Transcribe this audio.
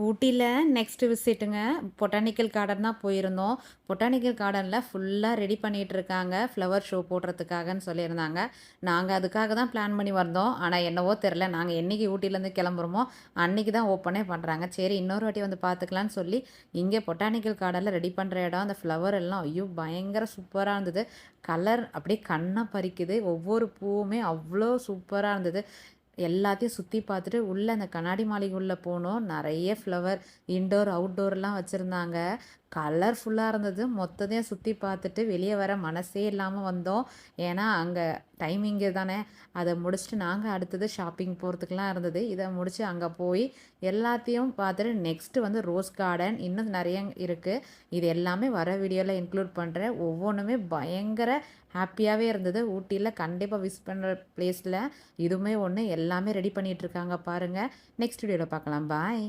ஊட்டியில் next விசிட்டுங்க. Botanical garden தான் போயிருந்தோம். பொட்டானிக்கல் கார்டனில் ஃபுல்லாக ரெடி பண்ணிகிட்டு இருக்காங்க ஃப்ளவர் ஷோ போடுறதுக்காகன்னு சொல்லியிருந்தாங்க. நாங்கள் அதுக்காக தான் பிளான் பண்ணி வந்தோம். ஆனால் என்னவோ தெரில, நாங்கள் என்றைக்கு ஊட்டியிலேருந்து கிளம்புறோமோ அன்றைக்கி தான் ஓப்பனே பண்ணுறாங்க. சரி இன்னொரு வாட்டி வந்து பார்த்துக்கலான்னு சொல்லி இங்கே பொட்டானிக்கல் கார்டனில் ரெடி பண்ணுற இடம், அந்த ஃப்ளவர் எல்லாம் ஐயோ பயங்கர சூப்பராக இருந்தது. கலர் அப்படியே கண்ணை பறிக்குது. ஒவ்வொரு பூவுமே அவ்வளோ சூப்பராக இருந்தது. எல்லாத்தையும் சுற்றி பார்த்துட்டு உள்ளே அந்த கண்ணாடி மாளிகை உள்ளே போனோம். நிறைய ஃப்ளவர் இன்டோர் அவுட்டோர்லாம் வச்சுருந்தாங்க. கலர்ஃபுல்லாக இருந்தது. மொத்தத்தையும் சுற்றி பார்த்துட்டு வெளியே வர மனசே இல்லாமல் வந்தோம். ஏன்னா அங்கே டைமிங்கு தானே, அதை முடிச்சுட்டு நாங்கள் அடுத்தது ஷாப்பிங் போகிறதுக்குலாம் இருந்தது. இதை முடித்து அங்கே போய் எல்லாத்தையும் பார்த்துட்டு நெக்ஸ்ட்டு வந்து ரோஸ் கார்டன் இன்னும் நிறைய இருக்குது. இது எல்லாமே வர வீடியோவில் இன்க்ளூட் பண்ணுறேன். ஒவ்வொன்றுமே பயங்கர ஹாப்பியாகவே இருந்தது. ஊட்டியில் கண்டிப்பாக விசிட் பண்ணுற பிளேஸில் இதுவுமே ஒன்று. எல்லாமே ரெடி பண்ணிகிட்ருக்காங்க பாருங்கள். நெக்ஸ்ட் வீடியோவில் பார்க்கலாம். பாய்.